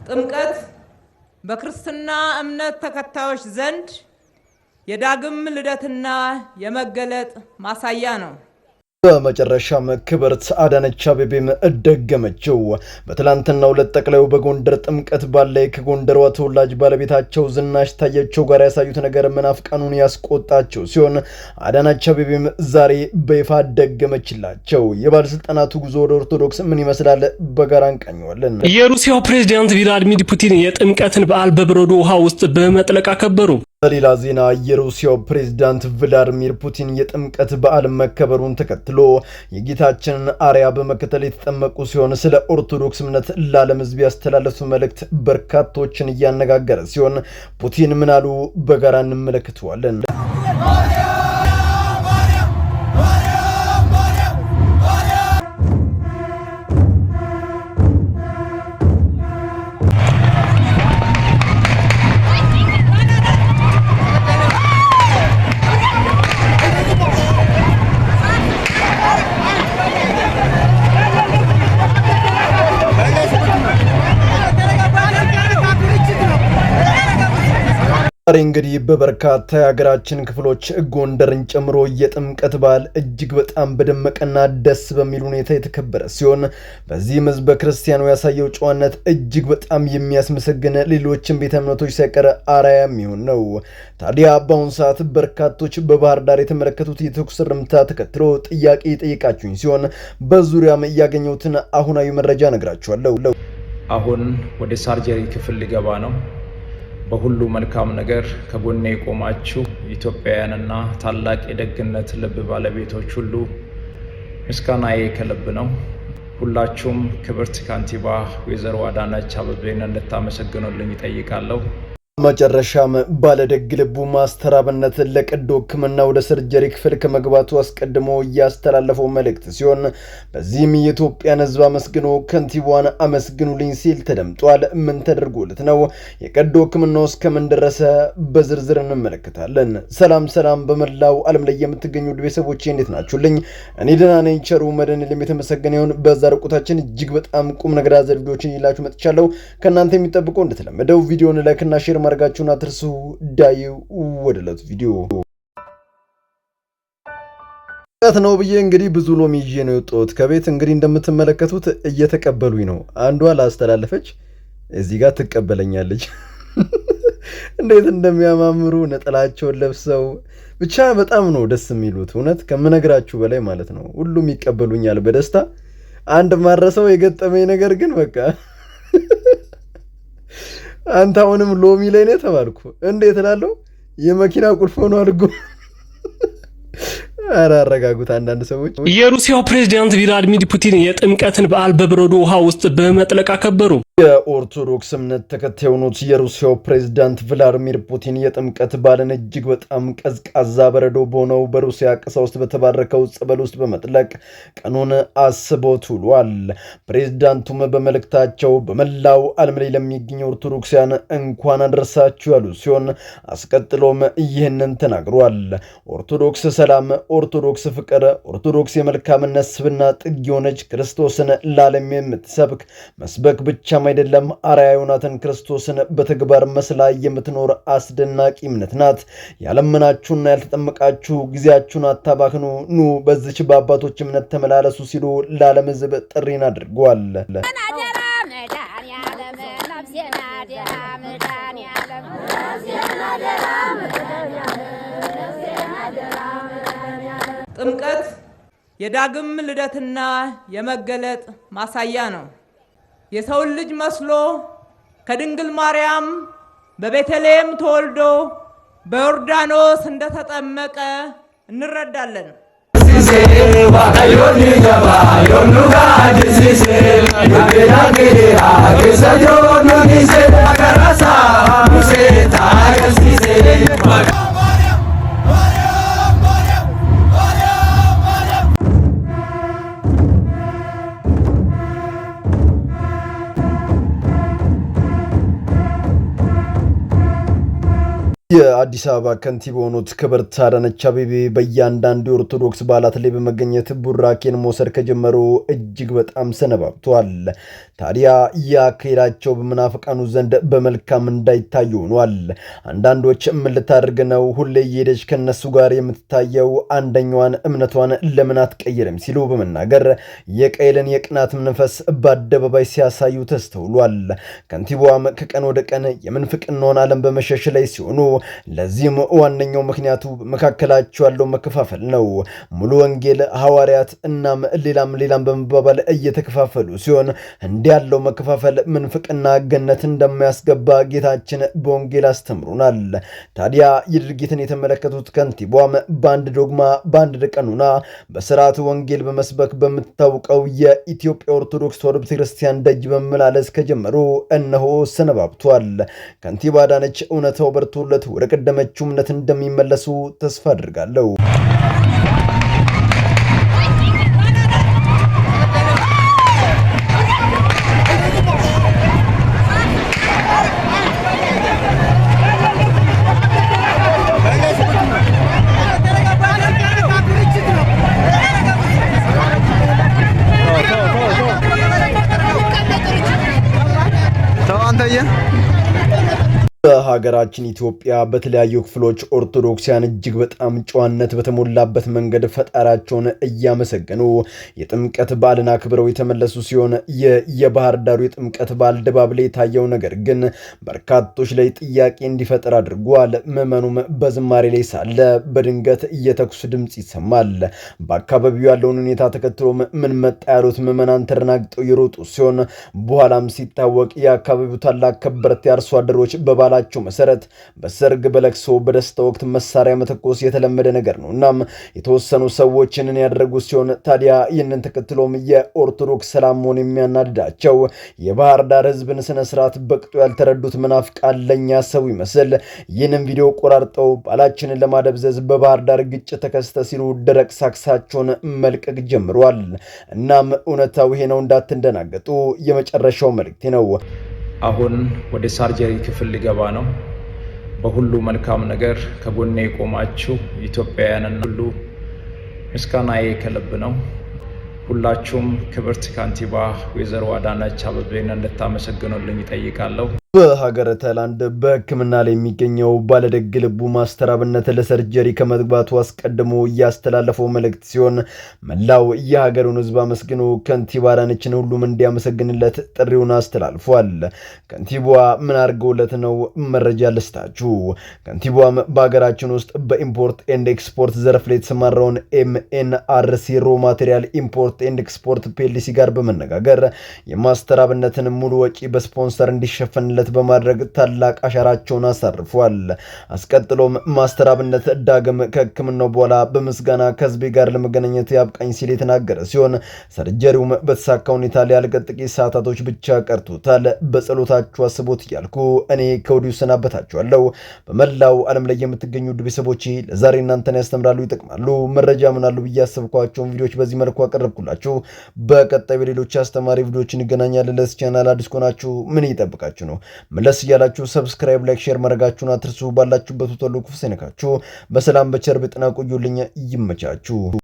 ጥምቀት በክርስትና እምነት ተከታዮች ዘንድ የዳግም ልደትና የመገለጥ ማሳያ ነው። በመጨረሻም ክብርት አዳነች አቤቤም ደገመችው። በትላንትናው ዕለት ጠቅላዩ በጎንደር ጥምቀት በዓል ላይ ከጎንደሯ ተወላጅ ባለቤታቸው ዝናሽ ታያቸው ጋር ያሳዩት ነገር መናፍቃኑን ያስቆጣቸው ሲሆን አዳነች አቤቤም ዛሬ በይፋ ደገመችላቸው። የባለስልጣናቱ ጉዞ ወደ ኦርቶዶክስ ምን ይመስላል? በጋራ እንቃኘዋለን። የሩሲያው ፕሬዝዳንት ቭላድሚር ፑቲን የጥምቀትን በዓል በበረዶ ውሃ ውስጥ በመጥለቅ አከበሩ። በሌላ ዜና የሩሲያው ፕሬዝዳንት ቭላድሚር ፑቲን የጥምቀት በዓል መከበሩን ተከትሎ የጌታችንን አርያ በመከተል የተጠመቁ ሲሆን ስለ ኦርቶዶክስ እምነት ለዓለም ሕዝብ ያስተላለፉ መልእክት በርካቶችን እያነጋገረ ሲሆን ፑቲን ምን አሉ? በጋራ እንመለከተዋለን። ዛሬ እንግዲህ በበርካታ የሀገራችን ክፍሎች ጎንደርን ጨምሮ የጥምቀት በዓል እጅግ በጣም በደመቀና ደስ በሚል ሁኔታ የተከበረ ሲሆን በዚህም ህዝበ ክርስቲያኑ ያሳየው ጨዋነት እጅግ በጣም የሚያስመሰግን ሌሎችን ቤተ እምነቶች ሳይቀር አርአያ የሚሆን ነው። ታዲያ በአሁኑ ሰዓት በርካቶች በባህር ዳር የተመለከቱት የተኩስ እርምታ ተከትሎ ጥያቄ የጠየቃችሁኝ ሲሆን በዙሪያም እያገኘሁትን አሁናዊ መረጃ ነግራችኋለሁ። አሁን ወደ ሳርጀሪ ክፍል ሊገባ ነው። በሁሉ መልካም ነገር ከጎኔ የቆማችሁ ኢትዮጵያውያንና ታላቅ የደግነት ልብ ባለቤቶች ሁሉ ምስጋናዬ ከልብ ነው። ሁላችሁም ክብርት ካንቲባ ወይዘሮ አዳነች አቤቤን እንድታመሰግኑልኝ እጠይቃለሁ። መጨረሻም ባለደግ ልቡ ማስተር አብነት ለቀዶ ሕክምና ወደ ሰርጀሪ ክፍል ከመግባቱ አስቀድሞ ያስተላለፈው መልእክት ሲሆን በዚህም የኢትዮጵያን ሕዝብ አመስግኖ ከንቲባዋን አመስግኑልኝ ሲል ተደምጧል። ምን ተደርጎለት ነው? የቀዶ ሕክምናው እስከምን ደረሰ? በዝርዝር እንመለከታለን። ሰላም በመላው ዓለም ላይ የምትገኙ ቤተሰቦቼ እንዴት ናችሁልኝ? እኔ ደህና ነኝ። ቸሩ መድኃኔዓለም የተመሰገነ ይሁን። በዛሬው ቆይታችን እጅግ በጣም ቁም ነገር አዘል ቪዲዮዎችን ይላችሁ መጥቻለሁ። ከእናንተ የሚጠብቀው እንደተለመደው ቪዲዮውን ላይክና ሼር ማድረጋችሁን አትርሱ። ዳይ ወደ ዕለቱ ቪዲዮ ነው ብዬ እንግዲህ ብዙ ሎሚ ይዤ ነው የወጣሁት ከቤት። እንግዲህ እንደምትመለከቱት እየተቀበሉኝ ነው። አንዷ ላስተላለፈች እዚህ ጋር ትቀበለኛለች። እንዴት እንደሚያማምሩ ነጠላቸውን ለብሰው ብቻ በጣም ነው ደስ የሚሉት። እውነት ከምነግራችሁ በላይ ማለት ነው። ሁሉም ይቀበሉኛል በደስታ። አንድ ማረሰው የገጠመኝ ነገር ግን በቃ አንተ አሁንም ሎሚ ላይ ነው ተባልኩ። እንዴት እላለሁ? የመኪና ቁልፍ ሆኖ አድርጎ አረጋጉት አንዳንድ ሰዎች። የሩሲያው ፕሬዝዳንት ቭላድሚር ፑቲን የጥምቀትን በዓል በበረዶ ውሃ ውስጥ በመጥለቅ አከበሩ። የኦርቶዶክስ እምነት ተከታይ የሆኑት የሩሲያው ፕሬዝዳንት ቭላድሚር ፑቲን የጥምቀት በዓልን እጅግ በጣም ቀዝቃዛ በረዶ በሆነው በሩሲያ ቀሳውስት በተባረከው ጸበል ውስጥ በመጥለቅ ቀኑን አስበውት ውሏል። ፕሬዝዳንቱም በመልእክታቸው በመላው ዓለም ላይ ለሚገኙ ኦርቶዶክሳውያን እንኳን አደረሳችሁ ያሉ ሲሆን አስቀጥሎም ይህንን ተናግሯል። ኦርቶዶክስ ሰላም፣ ኦርቶዶክስ ፍቅር፣ ኦርቶዶክስ የመልካምነት ስብዕና ጥግ የሆነች ክርስቶስን ለዓለም የምትሰብክ መስበክ ብቻ አይደለም አርአያ የሆናትን ክርስቶስን በተግባር መስላ የምትኖር አስደናቂ እምነት ናት። ያለመናችሁና ያልተጠመቃችሁ ጊዜያችሁን አታባክኑ፣ ኑ በዚች በአባቶች እምነት ተመላለሱ ሲሉ ለዓለም ሕዝብ ጥሪን አድርገዋል። ጥምቀት የዳግም ልደትና የመገለጥ ማሳያ ነው። የሰውን ልጅ መስሎ ከድንግል ማርያም በቤተልሔም ተወልዶ በዮርዳኖስ እንደተጠመቀ እንረዳለን። የአዲስ አበባ ከንቲባ የሆኑት ክብርት አዳነች አቤቤ በእያንዳንዱ የኦርቶዶክስ በዓላት ላይ በመገኘት ቡራኬን መውሰድ ከጀመሩ እጅግ በጣም ሰነባብቷል። ታዲያ ያካሄዳቸው በመናፍቃኑ ዘንድ በመልካም እንዳይታዩ ሆኗል። አንዳንዶች ምን ልታደርግ ነው ሁሌ እየሄደች ከነሱ ጋር የምትታየው አንደኛዋን እምነቷን ለምን አትቀይርም ሲሉ በመናገር የቃየልን የቅናት መንፈስ በአደባባይ ሲያሳዩ ተስተውሏል። ከንቲባዋም ከቀን ወደ ቀን የምንፍቅናውን ዓለም በመሸሽ ላይ ሲሆኑ ለዚህም ዋነኛው ምክንያቱ መካከላቸው ያለው መከፋፈል ነው። ሙሉ ወንጌል፣ ሐዋርያት እናም ሌላም በመባባል እየተከፋፈሉ ሲሆን እንዲህ ያለው መከፋፈል ምንፍቅና ገነት እንደማያስገባ ጌታችን በወንጌል አስተምሩናል። ታዲያ የድርጊትን የተመለከቱት ከንቲባዋም በአንድ ዶግማ በአንድ ቀኑና በስርዓቱ ወንጌል በመስበክ በምታውቀው የኢትዮጵያ ኦርቶዶክስ ተዋሕዶ ቤተክርስቲያን ደጅ በመላለስ ከጀመሩ እነሆ ሰነባብቷል። ከንቲባ አዳነች እውነታው በርቶለት ወደ ቀደመችው እምነት እንደሚመለሱ ተስፋ አድርጋለሁ። በሀገራችን ኢትዮጵያ በተለያዩ ክፍሎች ኦርቶዶክሲያን እጅግ በጣም ጨዋነት በተሞላበት መንገድ ፈጣሪያቸውን እያመሰገኑ የጥምቀት በዓልን አክብረው የተመለሱ ሲሆን የባህር ዳሩ የጥምቀት በዓል ድባብ ላይ የታየው ነገር ግን በርካቶች ላይ ጥያቄ እንዲፈጠር አድርጓል። ምዕመኑም በዝማሬ ላይ ሳለ በድንገት የተኩስ ድምፅ ይሰማል። በአካባቢው ያለውን ሁኔታ ተከትሎ ምን መጣ ያሉት ምዕመናን ተደናግጠው የሮጡ ሲሆን በኋላም ሲታወቅ የአካባቢው ታላቅ ከበርቴ አርሶ አደሮች በባላ ቸው መሰረት በሰርግ በለቅሶ በደስታ ወቅት መሳሪያ መተኮስ የተለመደ ነገር ነው። እናም የተወሰኑ ሰዎችን ያደረጉ ሲሆን ታዲያ ይህንን ተከትሎም የኦርቶዶክስ ሰላም መሆን የሚያናድዳቸው የባህር ዳር ህዝብን ስነ ስርዓት በቅጡ ያልተረዱት መናፍቃን ለኛ ሰው ይመስል ይህንን ቪዲዮ ቆራርጠው ባላችንን ለማደብዘዝ በባህር ዳር ግጭት ተከስተ ሲሉ ደረቅ ሳክሳቸውን መልቀቅ ጀምሯል። እናም እውነታው ይሄ ነው፣ እንዳትደናገጡ የመጨረሻው መልእክቴ ነው። አሁን ወደ ሳርጀሪ ክፍል ሊገባ ነው። በሁሉ መልካም ነገር ከጎኔ የቆማችሁ ኢትዮጵያውያንን ሁሉ ምስጋናዬ ከልብ ነው። ሁላችሁም ክብርት ካንቲባ ወይዘሮ አዳነች አቤቤን እንድታመሰግኑልኝ እጠይቃለሁ። በሀገረ ታይላንድ በሕክምና ላይ የሚገኘው ባለደግ ልቡ ማስተር አብነት ለሰርጀሪ ከመግባቱ አስቀድሞ እያስተላለፈው መልእክት ሲሆን መላው የሀገሩን ህዝብ አመስግኖ ከንቲባ አዳነችን ሁሉም እንዲያመሰግንለት ጥሪውን አስተላልፏል። ከንቲባዋ ምን አድርገውለት ነው? መረጃ ልስጣችሁ። ከንቲባዋም በሀገራችን ውስጥ በኢምፖርት ኤንድ ኤክስፖርት ዘርፍ ላይ የተሰማራውን ኤምኤንአርሲ ሮ ማቴሪያል ኢምፖርት ኤንድ ኤክስፖርት ፒኤልሲ ጋር በመነጋገር የማስተር አብነትን ሙሉ ወጪ በስፖንሰር እንዲሸፈንለት በማድረግ ታላቅ አሻራቸውን አሳርፏል። አስቀጥሎም ማስተር አብነት ዳግም ከሕክምናው በኋላ በምስጋና ከህዝቤ ጋር ለመገናኘት ያብቃኝ ሲል የተናገረ ሲሆን ሰርጀሪውም በተሳካ ሁኔታ ሊያልቅ ጥቂት ሰዓታቶች ብቻ ቀርቶታል። በጸሎታችሁ አስቦት እያልኩ እኔ ከወዲሁ ሰናበታችኋለሁ። በመላው ዓለም ላይ የምትገኙ ውድ ቤተሰቦቼ ለዛሬ እናንተን ያስተምራሉ፣ ይጠቅማሉ፣ መረጃ ምናሉ ብዬ ያሰብኳቸውን ቪዲዮዎች በዚህ መልኩ አቀረብኩላችሁ። በቀጣይ በሌሎች አስተማሪ ቪዲዮዎችን እንገናኛለን። ለዚህ ቻናል አዲስ ከሆናችሁ ምን እየጠበቃችሁ ነው? መለስ እያላችሁ ሰብስክራይብ፣ ላይክ፣ ሼር ማድረጋችሁን አትርሱ። ባላችሁበት ሁሉ ክፉ ሳይነካችሁ በሰላም በቸር በጤና ቆዩልኝ። ይመቻችሁ።